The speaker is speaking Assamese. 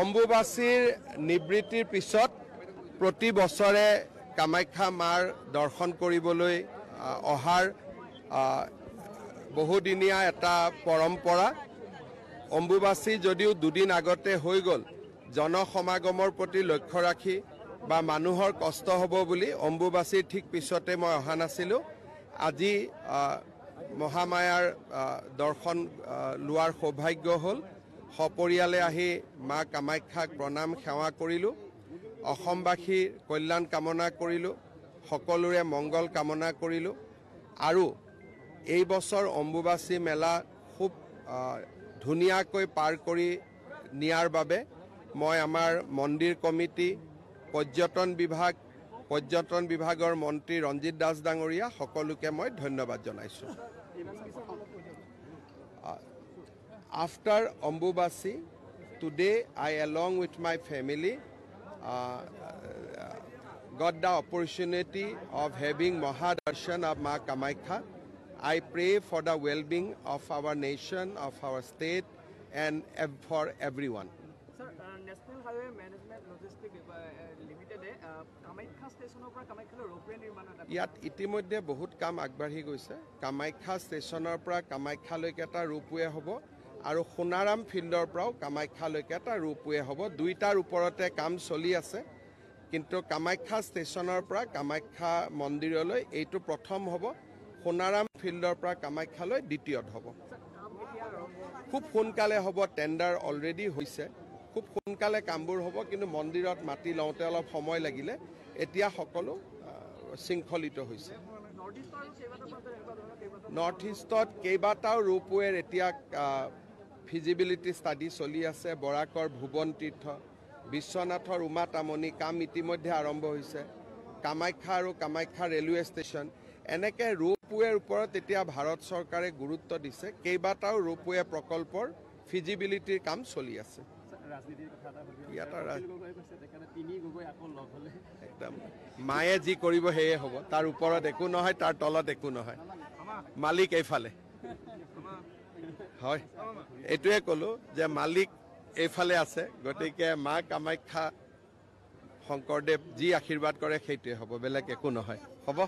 অম্বুবাচীৰ নিবৃত্তিৰ পিছত প্ৰতি বছৰে কামাখ্যা মাৰ দৰ্শন কৰিবলৈ অহাৰ বহুদিনীয়া এটা পৰম্পৰা। অম্বুবাচী যদিও দুদিন আগতে হৈ গ'ল, জনসমাগমৰ প্ৰতি লক্ষ্য ৰাখি বা মানুহৰ কষ্ট হ'ব বুলি অম্বুবাচীৰ ঠিক পিছতে মই অহা নাছিলোঁ। আজি মহামায়াৰ দৰ্শন লোৱাৰ সৌভাগ্য হ'ল। সপৰিয়ালে আহি মা কামাখ্যাক প্ৰণাম সেৱা কৰিলোঁ। অসমবাসীৰ কল্যাণ কামনা কৰিলোঁ, সকলোৰে মংগল কামনা কৰিলোঁ। আৰু এই বছৰ অম্বুবাচী মেলা খুব ধুনীয়াকৈ পাৰ কৰি নিয়াৰ বাবে মই আমাৰ মন্দিৰ কমিটি, পৰ্যটন বিভাগৰ মন্ত্ৰী ৰঞ্জিত দাস ডাঙৰীয়া সকলোকে মই ধন্যবাদ জনাইছোঁ। After Ambubachi, today I, along with my family, got the opportunity of having Mahadarshan of Ma Kamakhya. I pray for the well-being of our nation, of our state, and for everyone. Sir, National Highway Management Logistics Limited, Kamakhya Station of Kamakhya roadway nirman. ইয়াত ইতিমধ্যে বহুত কাম আগবাঢ়ি গৈছে। কামাখ্যা ষ্টেচনৰ পৰা কামাখ্যালৈকে এটা ৰোপৱে হ'ব আৰু সোণাৰাম ফিল্ডৰ পৰাও কামাখ্যালৈকে এটা ৰোপৱে হ'ব। দুইটাৰ ওপৰতে কাম চলি আছে, কিন্তু কামাখ্যা ষ্টেচনৰ পৰা কামাখ্যা মন্দিৰলৈ এইটো প্ৰথম হ'ব। সোণাৰাম ফিল্ডৰ পৰা কামাখ্যালৈ দ্বিতীয়ত হ'ব। খুব সোনকালে হ'ব, টেণ্ডাৰ অলৰেডি হৈছে। খুব সোনকালে কামবোৰ হ'ব, কিন্তু মন্দিৰত মাটি লওঁতে অলপ সময় লাগিলে। এতিয়া সকলো শৃংখলিত হৈছে। নৰ্থ ইষ্টত কেইবাটাও ৰোপৱেৰ এতিয়া ফিজিবিলিটি ষ্টাডি চলি আছে। বৰাকৰ ভুৱন তীৰ্থ, বিশ্বনাথৰ উমা তামনি কাম ইতিমধ্যে আৰম্ভ হৈছে। কামাখ্যা আৰু কামাখ্যা ৰেলৱে ষ্টেচন, এনেকৈ ৰোপৱেৰ ওপৰত এতিয়া ভাৰত চৰকাৰে গুৰুত্ব দিছে। কেইবাটাও ৰোপৱে প্ৰকল্পৰ ফিজিবিলিটিৰ কাম চলি আছে। একদম মায়ে যি কৰিব সেয়ে হ'ব, তাৰ ওপৰত একো নহয়, তাৰ তলত একো নহয়। মালিক এইফালে হয়, এইটোৱে ক'লো যে মালিক এইফালে আছে। গতিকে মা কামাখ্যা শংকৰদেৱ যি আশীৰ্বাদ কৰে সেইটোৱে হ'ব, বেলেগ একো নহয়। হ'ব।